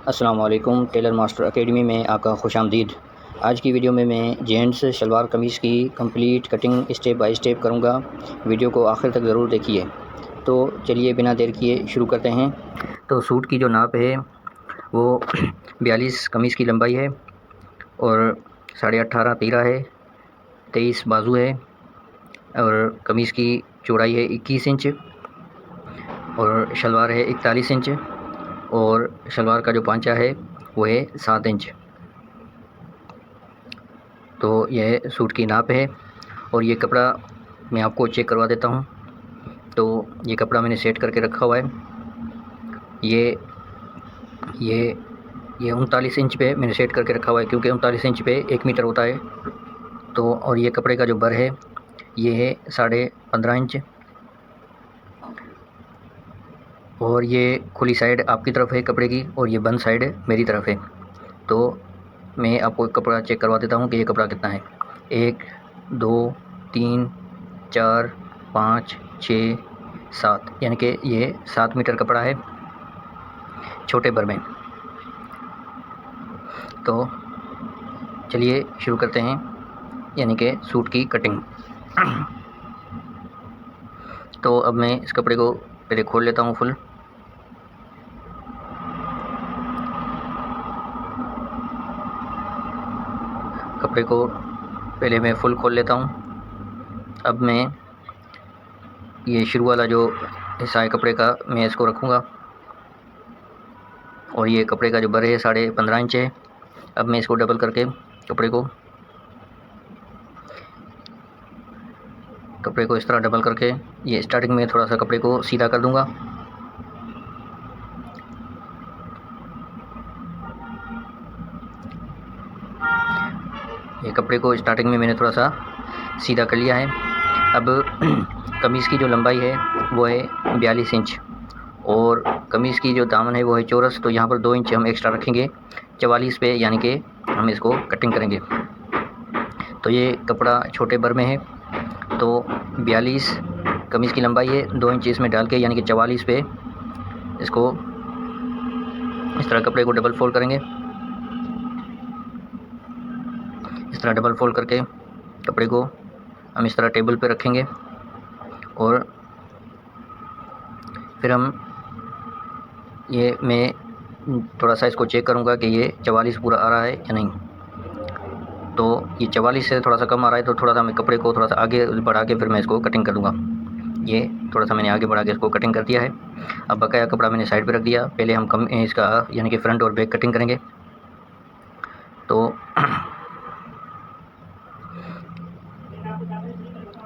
अस्सलाम वालेकुम। Tailor master academy में आपका खुशामदीद। आज की वीडियो में मैं जेंट्स शलवार कमीज़ की complete cutting step by step करूंगा। वीडियो को आखिर तक ज़रूर देखिए। तो चलिए बिना देर किए शुरू करते हैं। तो सूट की जो नाप है वो 42 कमीज़ की लंबाई है और 18.5 तीरा है, 23 बाजू है और कमीज़ की चौड़ाई है 21 इंच और शलवार है 41 इंच और शलवार का जो पांचा है वो है 7 इंच। तो यह सूट की नाप है और ये कपड़ा मैं आपको चेक करवा देता हूँ। तो ये कपड़ा मैंने सेट करके रखा हुआ है। ये ये ये 39 इंच पे मैंने सेट करके रखा हुआ है, क्योंकि 39 इंच पे 1 मीटर होता है। तो और ये कपड़े का जो बर है ये है 15.5 इंच और ये खुली साइड आपकी तरफ है कपड़े की और ये बंद साइड मेरी तरफ है। तो मैं आपको कपड़ा चेक करवा देता हूँ कि ये कपड़ा कितना है। 1 2 3 4 5 6 7, यानी कि ये 7 मीटर कपड़ा है छोटे बर में। तो चलिए शुरू करते हैं, यानी कि सूट की कटिंग। तो अब मैं इस कपड़े को पहले खोल लेता हूँ फुल। कपड़े को पहले मैं फुल खोल लेता हूँ। अब मैं ये शुरू वाला जो हिस्सा है कपड़े का मैं इसको रखूँगा और ये कपड़े का जो बर है 15.5 इंच है। अब मैं इसको डबल करके कपड़े को इस तरह डबल करके ये स्टार्टिंग में थोड़ा सा कपड़े को सीधा कर दूंगा। ये कपड़े को स्टार्टिंग में मैंने थोड़ा सा सीधा कर लिया है। अब कमीज़ की जो लंबाई है वो है 42 इंच और कमीज़ की जो दामन है वो है चौरस। तो यहाँ पर 2 इंच हम एक्स्ट्रा रखेंगे 44 पे, यानी कि हम इसको कटिंग करेंगे। तो ये कपड़ा छोटे बर में है, तो 42 कमीज़ की लंबाई है, 2 इंच इसमें डाल के यानी कि 44 पे इसको इस तरह कपड़े को डबल फोल्ड करेंगे। इस तरह डबल फोल्ड करके कपड़े को हम इस तरह टेबल पे रखेंगे और फिर हम मैं थोड़ा सा इसको चेक करूँगा कि ये 44 पूरा आ रहा है या नहीं। तो ये 44 से थोड़ा सा कम आ रहा है, तो थोड़ा सा मैं कपड़े को थोड़ा सा आगे बढ़ा के फिर मैं इसको कटिंग कर दूँगा। ये थोड़ा सा मैंने आगे बढ़ा के इसको कटिंग कर दिया है। अब बकाया कपड़ा मैंने साइड पे रख दिया। पहले हम इसका यानी कि फ्रंट और बैक कटिंग करेंगे।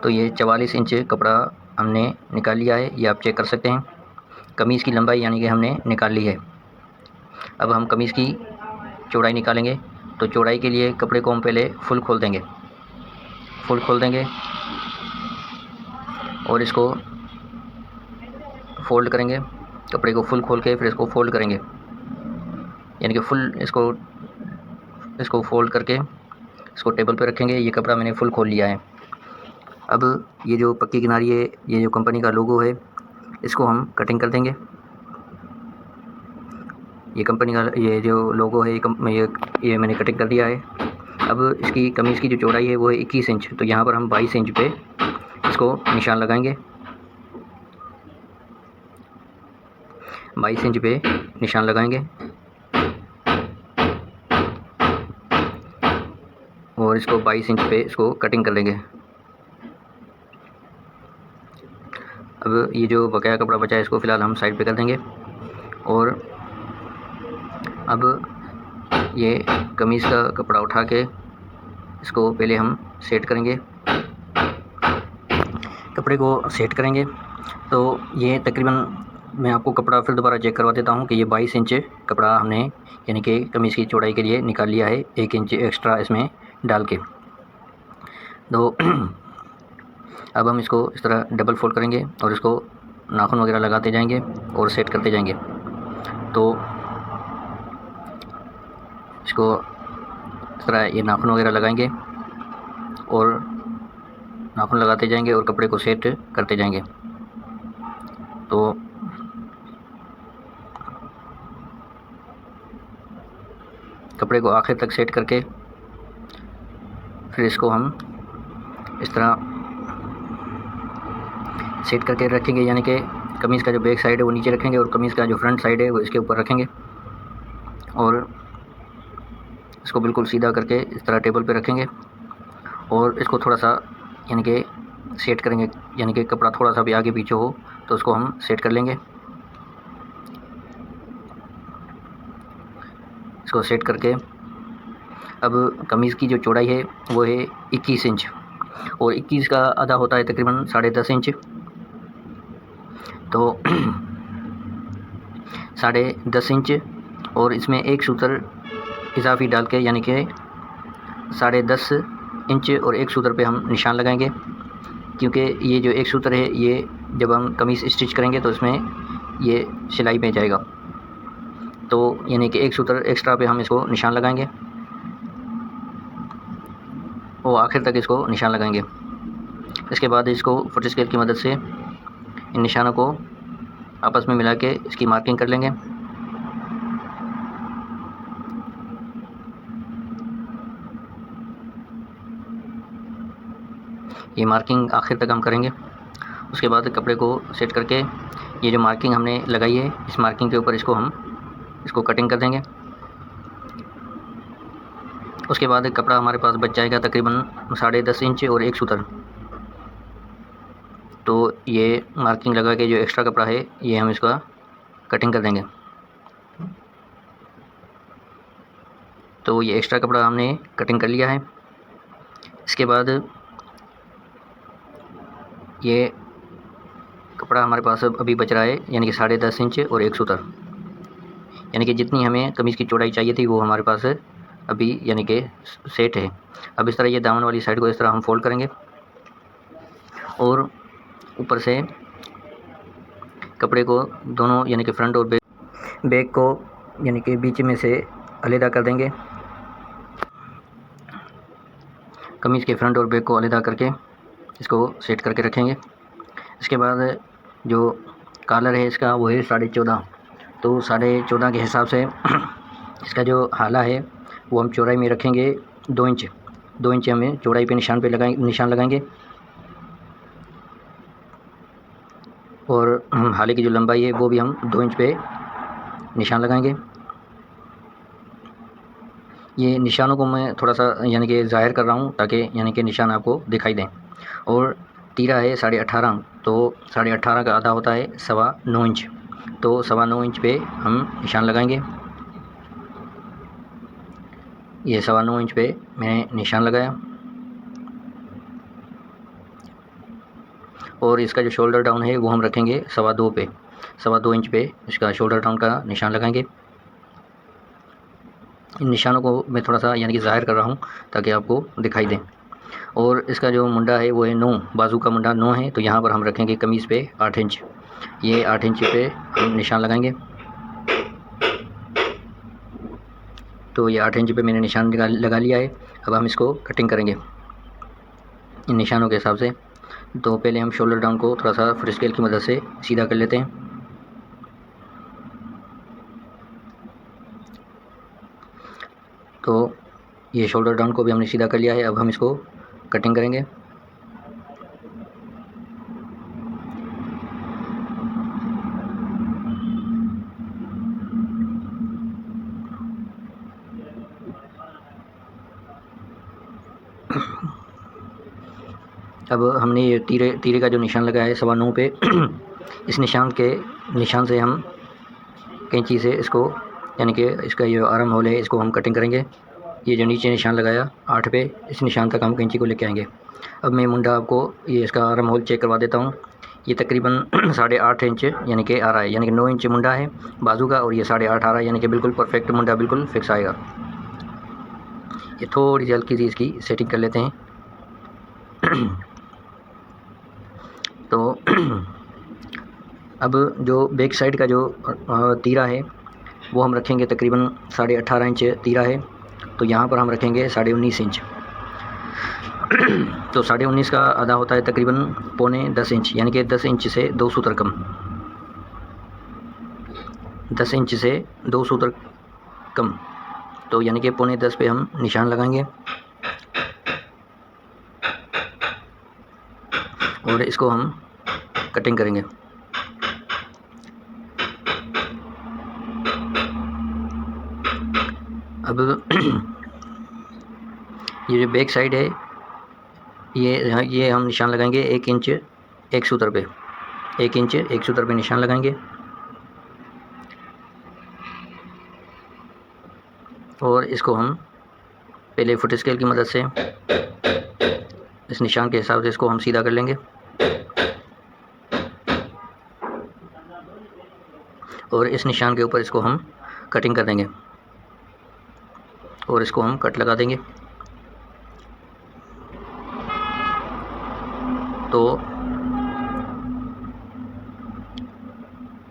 तो ये 44 इंच कपड़ा हमने निकाल लिया है, ये आप चेक कर सकते हैं। कमीज़ की लंबाई यानी कि हमने निकाल ली है। अब हम कमीज़ की चौड़ाई निकालेंगे। तो चौड़ाई के लिए कपड़े को हम पहले फुल खोल देंगे और इसको फोल्ड करेंगे। कपड़े को फुल खोल के फिर इसको फोल्ड करेंगे, यानी कि फुल इसको फोल्ड करके इसको टेबल पे रखेंगे। ये कपड़ा मैंने फुल खोल लिया है। अब ये जो पक्की किनारी है, ये जो कंपनी का लोगो है, इसको हम कटिंग कर देंगे। ये कंपनी का ये जो लोगो है ये मैंने कटिंग कर दिया है। अब इसकी कमीज़ की जो चौड़ाई है वो है 21 इंच। तो यहाँ पर हम 22 इंच पे इसको निशान लगाएंगे। 22 इंच पे निशान लगाएंगे और इसको 22 इंच पे इसको कटिंग कर लेंगे। अब ये जो बकाया कपड़ा बचा है इसको फ़िलहाल हम साइड पे कर देंगे और अब ये कमीज़ का कपड़ा उठा के इसको पहले हम सेट करेंगे। कपड़े को सेट करेंगे तो ये तकरीबन मैं आपको कपड़ा फिर दोबारा चेक करवा देता हूँ कि ये 22 इंच कपड़ा हमने यानी कि कमीज़ की चौड़ाई के लिए निकाल लिया है, 1 इंच एक्स्ट्रा इसमें डाल के। तो अब हम इसको इस तरह डबल फोल्ड करेंगे और इसको नाखून वगैरह लगाते जाएंगे और सेट करते जाएंगे। तो इसको इस तरह ये नाखून वगैरह लगाएंगे और नाखून लगाते जाएंगे और कपड़े को सेट करते जाएंगे। तो कपड़े को आखिर तक सेट करके फिर इसको हम इस तरह सेट करके रखेंगे, यानी कि कमीज़ का जो बैक साइड है वो नीचे रखेंगे और कमीज़ का जो फ्रंट साइड है वो इसके ऊपर रखेंगे और इसको बिल्कुल सीधा करके इस तरह टेबल पे रखेंगे और इसको थोड़ा सा यानी कि सेट करेंगे, यानी कि कपड़ा थोड़ा सा भी आगे पीछे हो तो उसको हम सेट कर लेंगे। इसको सेट करके अब कमीज़ की जो चौड़ाई है वो है 21 इंच और 21 का आधा होता है तकरीबन 10.5 इंच। तो 10.5 इंच और इसमें एक सूत्र इजाफी डाल के यानी कि 10.5 इंच और एक सूत्र पे हम निशान लगाएंगे, क्योंकि ये जो एक सूत्र है ये जब हम कमीज़ स्टिच करेंगे तो इसमें ये सिलाई में जाएगा, तो यानी कि एक सूत्र एक्स्ट्रा पे हम इसको निशान लगाएंगे और आखिर तक इसको निशान लगाएंगे। इसके बाद इसको फुट स्केल की मदद से इन निशानों को आपस में मिला के इसकी मार्किंग कर लेंगे। ये मार्किंग आखिर तक हम करेंगे। उसके बाद कपड़े को सेट करके ये जो मार्किंग हमने लगाई है इस मार्किंग के ऊपर इसको कटिंग कर देंगे। उसके बाद कपड़ा हमारे पास बच जाएगा तकरीबन 10.5 इंच और एक सूत्र। तो ये मार्किंग लगा के जो एक्स्ट्रा कपड़ा है ये हम इसका कटिंग कर देंगे। तो ये एक्स्ट्रा कपड़ा हमने कटिंग कर लिया है। इसके बाद ये कपड़ा हमारे पास अभी बच रहा है यानी कि 10.5 इंच और एक सूत्र, यानी कि जितनी हमें कमीज़ की चौड़ाई चाहिए थी वो हमारे पास अभी यानी कि सेट है। अब इस तरह ये दामन वाली साइड को इस तरह हम फोल्ड करेंगे और ऊपर से कपड़े को दोनों यानी कि फ्रंट और बैक को यानी कि बीच में से अलग कर देंगे। कमीज़ के फ्रंट और बैक को अलग करके इसको सेट करके रखेंगे। इसके बाद जो कॉलर है इसका वो है 14.5। तो 14.5 के हिसाब से इसका जो हाला है वो हम चौड़ाई में रखेंगे 2 इंच। 2 इंच हमें चौड़ाई पे निशान लगाएंगे और हाले की जो लंबाई है वो भी हम 2 इंच पे निशान लगाएंगे। ये निशानों को मैं थोड़ा सा यानी कि ज़ाहिर कर रहा हूँ ताकि यानी कि निशान आपको दिखाई दें। और तीरा है 18.5, तो 18.5 का आधा होता है 9.25 इंच। तो 9.25 इंच पे हम निशान लगाएंगे। ये 9.25 इंच पे मैंने निशान लगाया और इसका जो शोल्डर डाउन है वो हम रखेंगे 2.25 पे। 2.25 इंच पे इसका शोल्डर डाउन का निशान लगाएंगे। इन निशानों को मैं थोड़ा सा यानी कि ज़ाहिर कर रहा हूँ ताकि आपको दिखाई दें। और इसका जो मुंडा है वो है 9, बाजू का मुंडा 9 है, तो यहाँ पर हम रखेंगे कमीज़ पे 8 इंच। ये 8 इंच पे हम निशान लगाएंगे। तो ये 8 इंच पे मैंने निशान लगा लिया है। अब हम इसको कटिंग करेंगे इन निशानों के हिसाब से। तो पहले हम शोल्डर डाउन को थोड़ा सा फुट स्केल की मदद से सीधा कर लेते हैं। तो ये शोल्डर डाउन को भी हमने सीधा कर लिया है। अब हम इसको कटिंग करेंगे। अब हमने ये तीरे का जो निशान लगाया है 9.25 पे इस निशान से हम कैंची से इसको यानी कि इसका ये आर्म होल है इसको हम कटिंग करेंगे। ये जो नीचे निशान लगाया 8 पे इस निशान तक हम कैंची को लेके आएंगे। अब मैं मुंडा आपको ये इसका आर्म होल चेक करवा देता हूँ। ये तकरीबन 8.5 इंच यानी कि आ रहा है, यानी कि 9 इंच मुंडा है बाजू का और ये 8.5 आ रहा है, यानी कि बिल्कुल परफेक्ट मुंडा बिल्कुल फिक्स आएगा। ये थोड़ी सी हल्की सी इसकी सेटिंग कर लेते हैं। तो अब जो बैक साइड का जो तीरा है वो हम रखेंगे तकरीबन 18.5 इंच तीरा है, तो यहाँ पर हम रखेंगे 19.5 इंच। तो 19.5 का आधा होता है तकरीबन 9.25 इंच, यानी कि 10 इंच से 2 सूत्र कम। 10 इंच से 2 सूत्र कम तो यानी कि 9:45 पे हम निशान लगाएंगे और इसको हम कटिंग करेंगे। अब ये जो बैक साइड है ये हम निशान लगाएंगे 1 इंच एक सूत्र पे, 1 इंच एक सूत्र पे निशान लगाएंगे और इसको हम पहले फुट स्केल की मदद से इस निशान के हिसाब से इसको हम सीधा कर लेंगे और इस निशान के ऊपर इसको हम कटिंग कर देंगे और इसको हम कट लगा देंगे। तो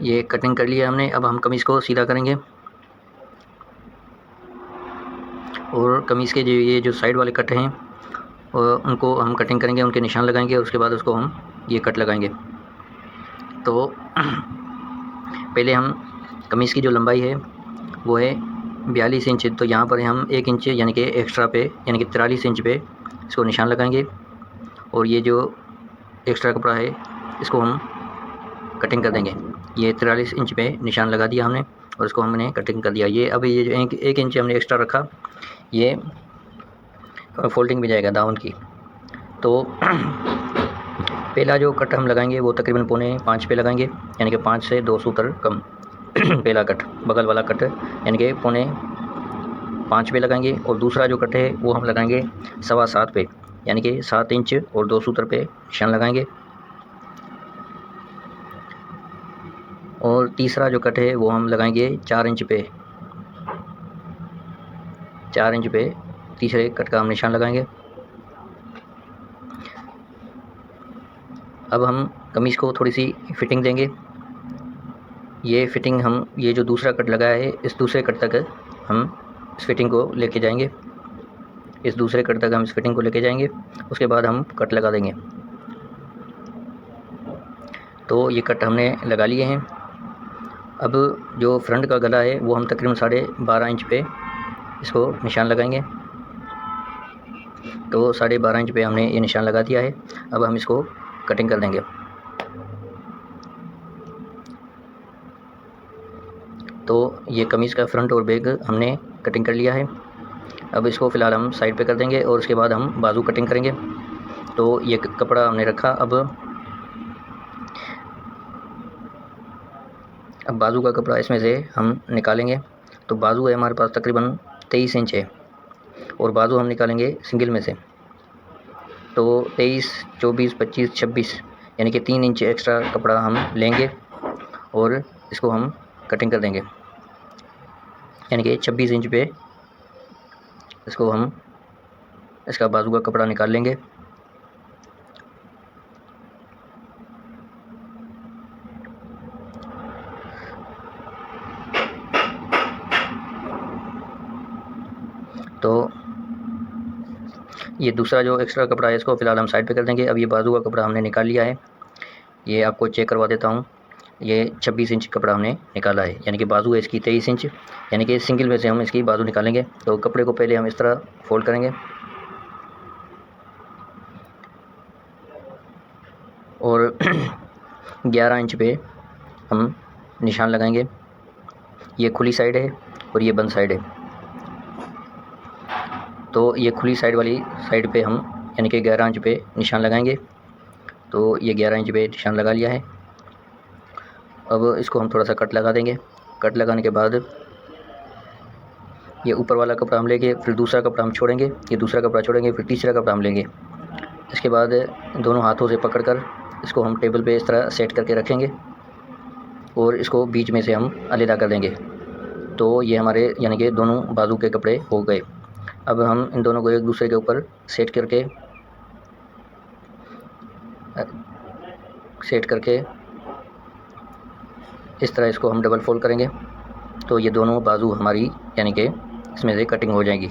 ये कटिंग कर लिया हमने। अब हम कमीज़ को सीधा करेंगे और कमीज़ के ये जो साइड वाले कट हैं और उनको हम कटिंग करेंगे, उनके निशान लगाएंगे, उसके बाद उसको हम ये कट लगाएंगे। तो पहले हम कमीज़ की जो लंबाई है वो है 42 इंच, तो यहाँ पर हम 1 इंच यानी कि एक्स्ट्रा पे यानी कि 43 इंच पे इसको निशान लगाएंगे और ये जो एक्स्ट्रा कपड़ा है इसको हम कटिंग कर देंगे। ये 43 इंच पे निशान लगा दिया हमने और इसको हमने कटिंग कर दिया। ये अब ये जो 1 इंच हमने एक्स्ट्रा रखा ये फोल्डिंग में जाएगा दामन की। तो पहला जो कट हम लगाएंगे वो तकरीबन 4.5 पे लगाएंगे यानी कि 5 से 2 सूत्र कम। पहला कट बगल वाला कट यानी कि 4.5 पे लगाएंगे और दूसरा जो कट है वो हम लगाएंगे 7.25 पे यानी कि 7 इंच और 2 सूत्र पे निशान लगाएंगे। और तीसरा जो कट है वो हम लगाएंगे 4 इंच पे, 4 इंच पे तीसरे कट का हम निशान लगाएंगे। अब हम कमीज़ को थोड़ी सी फिटिंग देंगे। ये फिटिंग हम ये जो दूसरा कट लगाया है इस दूसरे कट तक हम इस फिटिंग को लेके जाएंगे, इस दूसरे कट तक हम इस फिटिंग को लेके जाएंगे, उसके बाद हम कट लगा देंगे। तो ये कट हमने लगा लिए हैं। अब जो फ्रंट का गला है वो हम तकरीबन 12.5 इंच पे इसको निशान लगाएंगे। तो 12.5 इंच पे हमने ये निशान लगा दिया है। अब हम इसको कटिंग कर देंगे। तो ये कमीज़ का फ्रंट और बैक हमने कटिंग कर लिया है। अब इसको फ़िलहाल हम साइड पे कर देंगे और उसके बाद हम बाजू कटिंग करेंगे। तो ये कपड़ा हमने रखा। अब बाजू का कपड़ा इसमें से हम निकालेंगे। तो बाजू है हमारे पास तकरीबन 23 इंच है और बाजू हम निकालेंगे सिंगल में से। तो 23, 24, 25, 26 यानी कि 3 इंच एक्स्ट्रा कपड़ा हम लेंगे और इसको हम कटिंग कर देंगे यानी कि 26 इंच पे इसको हम इसका बाजू का कपड़ा निकाल लेंगे। तो ये दूसरा जो एक्स्ट्रा कपड़ा है इसको फ़िलहाल हम साइड पे कर देंगे। अब ये बाजू का कपड़ा हमने निकाल लिया है। ये आपको चेक करवा देता हूँ। ये 26 इंच कपड़ा हमने निकाला है यानी कि बाजू है इसकी 23 इंच यानी कि सिंगल में से हम इसकी बाजू निकालेंगे। तो कपड़े को पहले हम इस तरह फोल्ड करेंगे और 11 इंच पे हम निशान लगाएंगे। ये खुली साइड है और ये बंद साइड है। तो ये खुली साइड वाली साइड पे हम यानी कि 11 इंच पे निशान लगाएंगे। तो ये 11 इंच पे निशान लगा लिया है। अब इसको हम थोड़ा सा कट लगा देंगे। कट लगाने के बाद ये ऊपर वाला कपड़ा हम लेंगे, फिर दूसरा कपड़ा हम छोड़ेंगे, ये दूसरा कपड़ा छोड़ेंगे, फिर तीसरा कपड़ा हम लेंगे। इसके बाद दोनों हाथों से पकड़कर इसको हम टेबल पे इस तरह सेट करके रखेंगे और इसको बीच में से हम अलग कर देंगे। तो ये हमारे यानी कि दोनों बाजू के कपड़े हो गए। अब हम इन दोनों को एक दूसरे के ऊपर सेट करके इस तरह इसको हम डबल फोल्ड करेंगे। तो ये दोनों बाजू हमारी यानी कि इसमें से कटिंग हो जाएगी।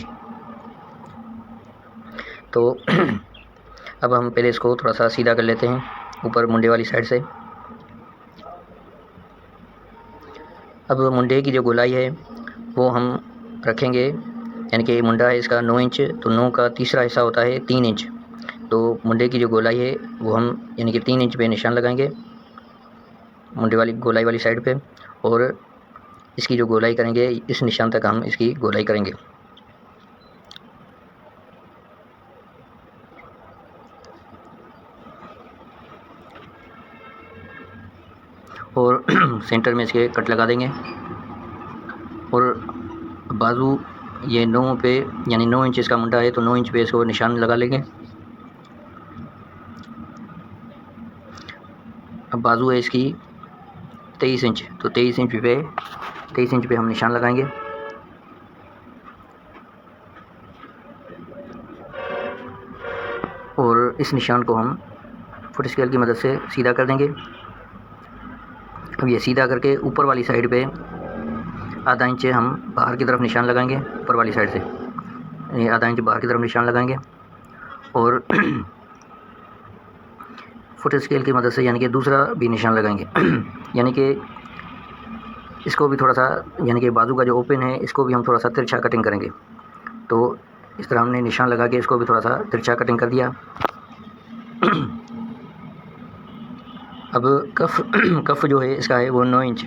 तो अब हम पहले इसको थोड़ा सा सीधा कर लेते हैं ऊपर मुंडे वाली साइड से। अब मुंडे की जो गोलाई है वो हम रखेंगे यानी कि मुंडा है इसका 9 इंच, तो 9 का तीसरा हिस्सा होता है 3 इंच। तो मुंडे की जो गोलाई है वो हम यानी कि 3 इंच पे निशान लगाएंगे मुंडे वाली गोलाई वाली साइड पे, और इसकी जो गोलाई करेंगे इस निशान तक हम इसकी गोलाई करेंगे। और सेंटर में इसके कट लगा देंगे। और बाजू ये 9 पे यानी 9 इंच इसका मुंडा है, तो 9 इंच पे इसको निशान लगा लेंगे। अब बाजू है इसकी 23 इंच, तो 23 इंच पे हम निशान लगाएंगे। और इस निशान को हम फुट स्केल की मदद से सीधा कर देंगे। अब ये सीधा करके ऊपर वाली साइड पे आधा इंच हम बाहर की तरफ निशान लगाएंगे, ऊपर वाली साइड से ये आधा इंच बाहर की तरफ निशान लगाएंगे। और फुट स्केल की मदद से यानी कि दूसरा भी निशान लगाएंगे। यानी कि इसको भी थोड़ा सा, यानी कि बाजू का जो ओपन है इसको भी हम थोड़ा सा तिरछा कटिंग करेंगे। तो इस तरह हमने निशान लगा के इसको भी थोड़ा सा तिरछा कटिंग कर दिया। अब कफ जो है इसका है वो 9 इंच,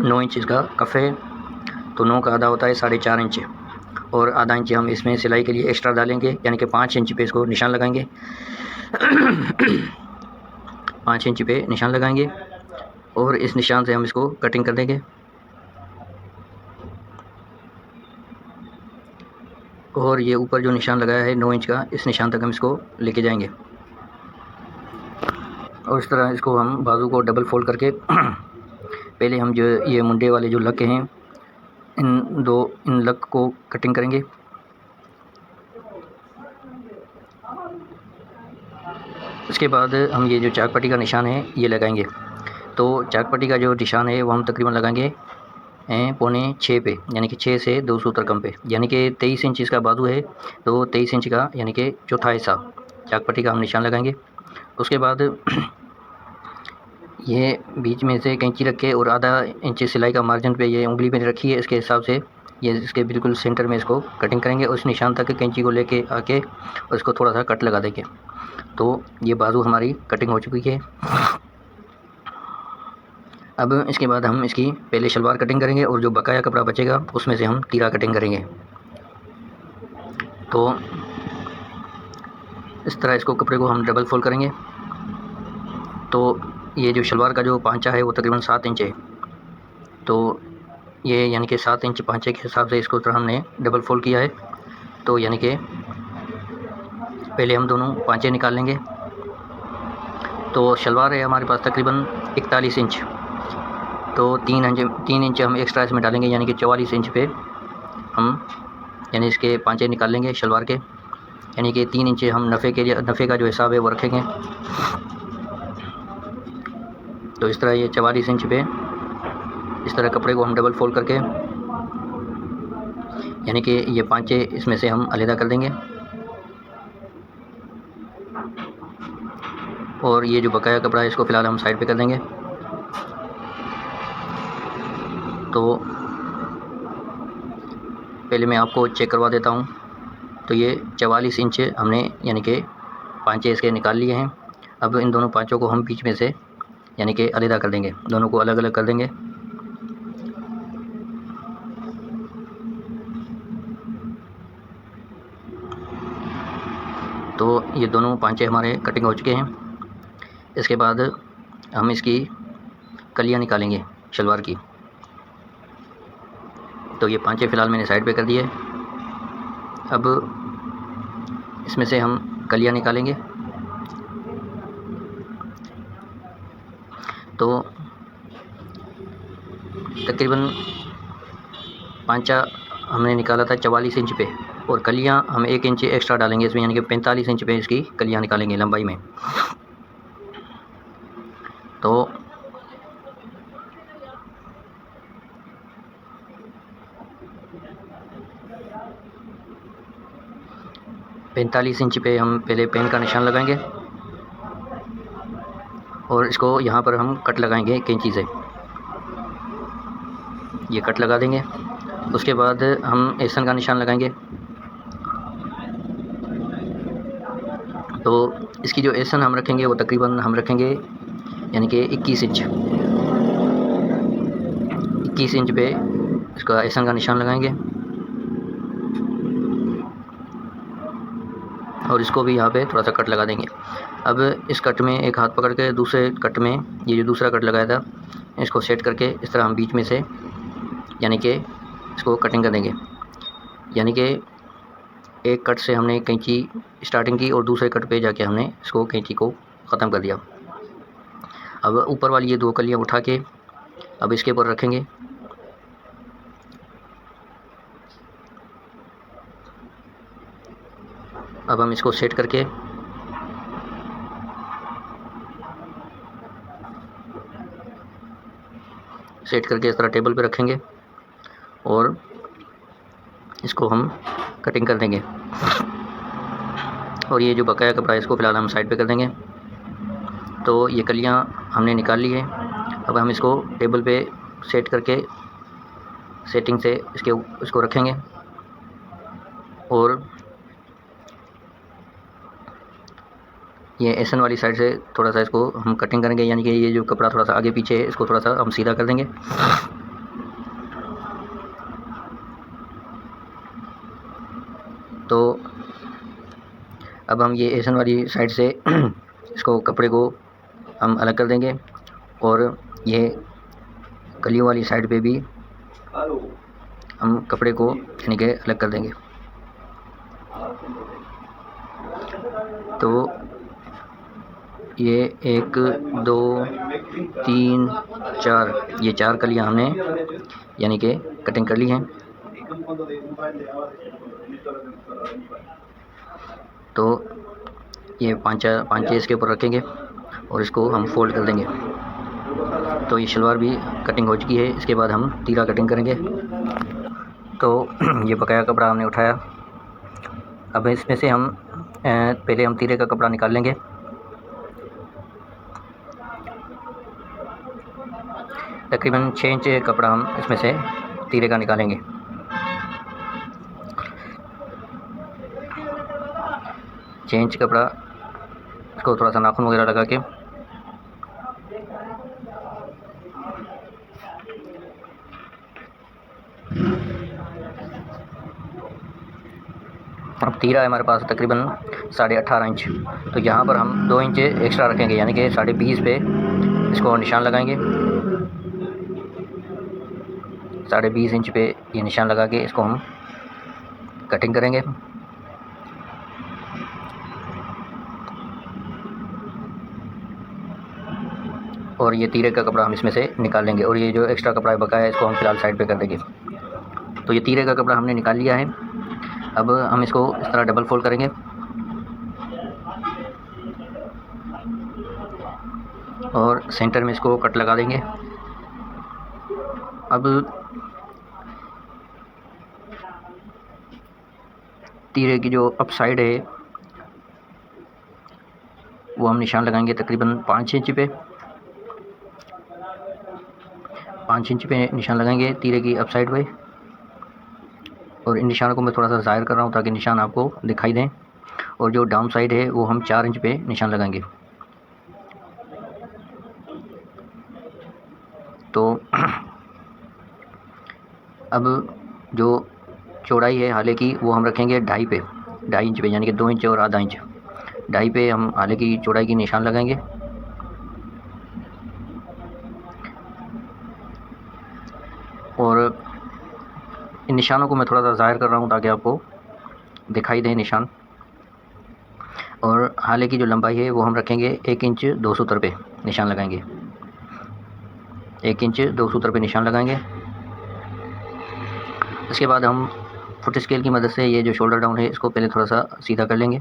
9 इंच इसका कफ है। तो 9 का आधा होता है 4.5 इंच, और आधा इंच हम इसमें सिलाई के लिए एक्स्ट्रा डालेंगे, यानी कि 5 इंच पे इसको निशान लगाएंगे। 5 इंच पे निशान लगाएंगे और इस निशान से हम इसको कटिंग कर देंगे। और ये ऊपर जो निशान लगाया है 9 इंच का, इस निशान तक हम इसको लेके जाएंगे। और इस तरह इसको हम बाजू को डबल फोल्ड करके पहले हम जो ये मुंडे वाले जो लक हैं इन लक को कटिंग करेंगे। इसके बाद हम ये जो चाक पट्टी का निशान है ये लगाएंगे। तो चाक पट्टी का जो निशान है वो हम तकरीबन लगाएंगे 5.25 पे, यानी कि 6 से 2 सूत्र कम पे, यानी कि 23 इंच इसका बाजू है, तो 23 इंच का यानी कि चौथा हिस्सा चाक पट्टी का हम निशान लगाएंगे। उसके बाद ये बीच में से कैंची रख के और आधा इंच सिलाई का मार्जिन पे ये उंगली पे रखी है, इसके हिसाब से ये इसके बिल्कुल सेंटर में इसको कटिंग करेंगे। उस निशान तक कैंची को लेके आके और इसको थोड़ा सा कट लगा देंगे। तो ये बाजू हमारी कटिंग हो चुकी है। अब इसके बाद हम इसकी पहले शलवार कटिंग करेंगे और जो बकाया कपड़ा बचेगा उसमें से हम तीरा कटिंग करेंगे। तो इस तरह इसको कपड़े को हम डबल फोल्ड करेंगे। तो ये जो शलवार का जो पांचा है वो तकरीबन 7 इंच है, तो ये यानी कि 7 इंच पांचे के हिसाब से इसको तरह हमने डबल फोल्ड किया है। तो यानी कि पहले हम दोनों पांचे निकाल लेंगे। तो शलवार है हमारे पास तकरीबन 41 इंच, तो 3 इंच हम एक्स्ट्रा इसमें डालेंगे, यानी कि 44 इंच पे हम यानी इसके पांचे निकाल लेंगे शलवार के, यानी कि 3 इंच हम नफ़े का जो हिसाब है वो रखेंगे। तो इस तरह ये 44 इंच पे इस तरह कपड़े को हम डबल फोल्ड करके यानी कि ये पांचे इसमें से हम अलग कर देंगे। और ये जो बकाया कपड़ा है इसको फ़िलहाल हम साइड पे कर देंगे। तो पहले मैं आपको चेक करवा देता हूँ। तो ये 44 इंच हमने यानी कि पांचे इसके निकाल लिए हैं। अब इन दोनों पांचों को हम बीच में से यानी कि अलग कर देंगे, दोनों को अलग अलग कर देंगे। तो ये दोनों पांचे हमारे कटिंग हो चुके हैं। इसके बाद हम इसकी कलियां निकालेंगे शलवार की। तो ये पांचे फ़िलहाल मैंने साइड पे कर दिए। अब इसमें से हम कलियां निकालेंगे। तो तकरीबन पांचा हमने निकाला था 44 इंच पे, और कलियां हम 1 इंच एक्स्ट्रा डालेंगे इसमें, यानी कि 45 इंच पे इसकी कलियां निकालेंगे लंबाई में। तो पैंतालीस इंच पे हम पहले पेन का निशान लगाएंगे और इसको यहाँ पर हम कट लगाएंगे कैंची से। ये कट लगा देंगे। उसके बाद हम एहसन का निशान लगाएंगे। तो इसकी जो एहसन हम रखेंगे वो तकरीबन हम रखेंगे यानी कि 21 इंच 21 इंच पे इसका एहसन का निशान लगाएंगे। और इसको भी यहाँ पे थोड़ा सा कट लगा देंगे। अब इस कट में एक हाथ पकड़ के दूसरे कट में ये जो दूसरा कट लगाया था इसको सेट करके इस तरह हम बीच में से यानी कि इसको कटिंग कर देंगे। यानी कि एक कट से हमने कैंची स्टार्टिंग की और दूसरे कट पे जाके हमने इसको कैंची को ख़त्म कर दिया। अब ऊपर वाली ये 2 कलियाँ उठा के अब इसके ऊपर रखेंगे। अब हम इसको सेट करके इस तरह टेबल पे रखेंगे और इसको हम कटिंग कर देंगे। और ये जो बकाया कपड़ा है इसको फ़िलहाल हम साइड पे कर देंगे। तो ये कलियाँ हमने निकाल ली है। अब हम इसको टेबल पे सेट करके सेटिंग से इसको रखेंगे और ये एसन वाली साइड से थोड़ा सा इसको हम कटिंग करेंगे। यानी कि ये जो कपड़ा थोड़ा सा आगे पीछे है इसको थोड़ा सा हम सीधा कर देंगे। तो अब हम ये एसन वाली साइड से इसको कपड़े को हम अलग कर देंगे और ये कलियों वाली साइड पे भी हम कपड़े को यानी कि अलग कर देंगे। तो ये 1 2 3 4 ये 4 कलियाँ हमने यानी कि कटिंग कर ली हैं। तो ये 5 इसके ऊपर रखेंगे और इसको हम फोल्ड कर देंगे। तो ये शलवार भी कटिंग हो चुकी है। इसके बाद हम तीरा कटिंग करेंगे। तो ये बकाया कपड़ा हमने उठाया। अब इसमें से हम पहले हम तीरे का कपड़ा निकाल लेंगे। तकरीबन 6 इंच कपड़ा हम इसमें से तीरे का निकालेंगे। छः इंच कपड़ा इसको थोड़ा सा नाखून वगैरह लगा के अब तीरा है हमारे पास तकरीबन 18.5 इंच। तो यहाँ पर हम 2 इंच एक्स्ट्रा रखेंगे यानी कि 20.5 पे इसको निशान लगाएंगे। 20.5 इंच पे ये निशान लगा के इसको हम कटिंग करेंगे। और ये तीरे का कपड़ा हम इसमें से निकाल लेंगे और ये जो एक्स्ट्रा कपड़ा बकाया है इसको हम फ़िलहाल साइड पे कर देंगे। तो ये तीरे का कपड़ा हमने निकाल लिया है। अब हम इसको इस तरह डबल फोल्ड करेंगे और सेंटर में इसको कट लगा देंगे। अब तीरे की जो अप साइड है वो हम निशान लगाएंगे तकरीबन 5 इंच पे। 5 इंच पे निशान लगाएंगे तीरे की अप साइड पे। और इन निशानों को मैं थोड़ा सा ज़ाहिर कर रहा हूँ ताकि निशान आपको दिखाई दें। और जो डाउन साइड है वो हम 4 इंच पे निशान लगाएंगे। तो अब जो चौड़ाई है हाले की वो हम रखेंगे 2.5 पे, 2.5 इंच पे, यानी कि 2 इंच और आधा इंच। 2.5 पे हम हाले की चौड़ाई की निशान लगाएंगे। और इन निशानों को मैं थोड़ा सा ज़ाहिर कर रहा हूँ ताकि आपको दिखाई दें निशान। और हाले की जो लंबाई है वो हम रखेंगे 1 इंच 2 सूत्र पे निशान लगाएंगे। 1 इंच 2 सूत्र पे निशान लगाएंगे। इसके बाद हम फुट स्केल की मदद से ये जो शोल्डर डाउन है इसको पहले थोड़ा सा सीधा कर लेंगे।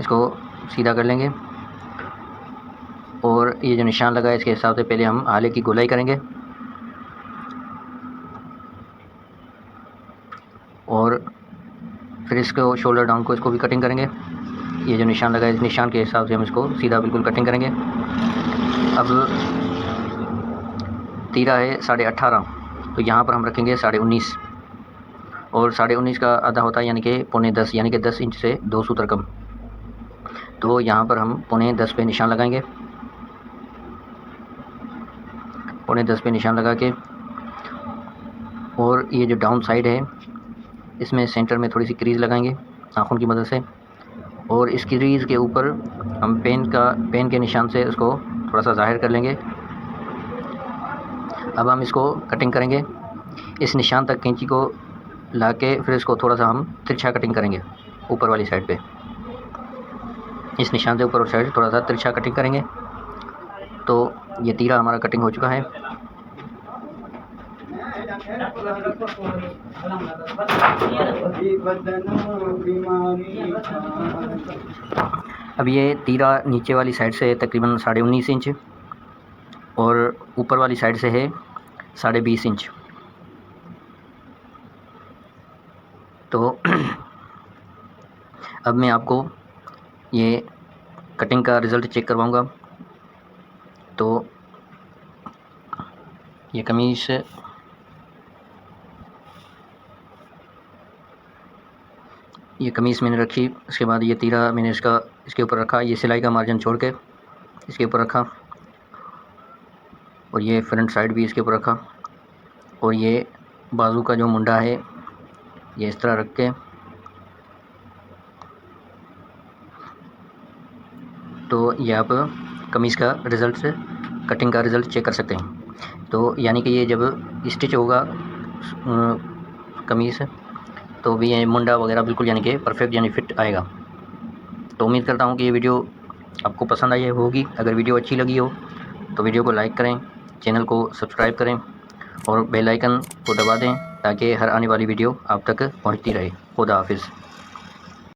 इसको सीधा कर लेंगे और ये जो निशान लगा है इसके हिसाब से पहले हम आले की गोलाई करेंगे और फिर इसको शोल्डर डाउन को इसको भी कटिंग करेंगे। ये जो निशान लगा है, इस निशान के हिसाब से हम इसको सीधा बिल्कुल कटिंग करेंगे। अब तीरा है 18.5, तो यहाँ पर हम रखेंगे 19.5, और 19.5 का आधा होता है यानी कि 9.25, यानी कि 10 इंच से 2 सूत्र कम। तो यहाँ पर हम 9.10 पे निशान लगाएंगे। 9.10 पे निशान लगा के, और ये जो डाउन साइड है इसमें सेंटर में थोड़ी सी क्रीज़ लगाएंगे नाखून की मदद से, और इस क्रीज़ के ऊपर हम पेन के निशान से उसको थोड़ा सा ज़ाहिर कर लेंगे। अब हम इसको कटिंग करेंगे। इस निशान तक कैंची को लाके फिर इसको थोड़ा सा हम तिरछा कटिंग करेंगे ऊपर वाली साइड पे। इस निशान से ऊपर वाली साइड थोड़ा सा तिरछा कटिंग करेंगे। तो ये तीरा हमारा कटिंग हो चुका है। अब ये तीरा नीचे वाली साइड से तकरीबन 19.5 इंच और ऊपर वाली साइड से है 20.5 इंच। तो अब मैं आपको ये कटिंग का रिज़ल्ट चेक करवाऊँगा। तो ये कमीज़ मैंने रखी। उसके बाद ये तीरा मैंने इसके ऊपर रखा, ये सिलाई का मार्जिन छोड़ के इसके ऊपर रखा, और ये फ्रंट साइड भी इसके ऊपर रखा, और ये बाजू का जो मुंडा है ये इस तरह रख के, तो ये आप कमीज़ का रिज़ल्ट कटिंग का रिज़ल्ट चेक कर सकते हैं। तो यानी कि ये जब स्टिच होगा कमीज़, तो भी ये मुंडा वगैरह बिल्कुल यानी कि परफेक्ट यानी फिट आएगा। तो उम्मीद करता हूँ कि ये वीडियो आपको पसंद आई होगी। अगर वीडियो अच्छी लगी हो तो वीडियो को लाइक करें, चैनल को सब्सक्राइब करें और बेल आइकन को दबा दें ताकि हर आने वाली वीडियो आप तक पहुँचती रहे। खुदा हाफिज़।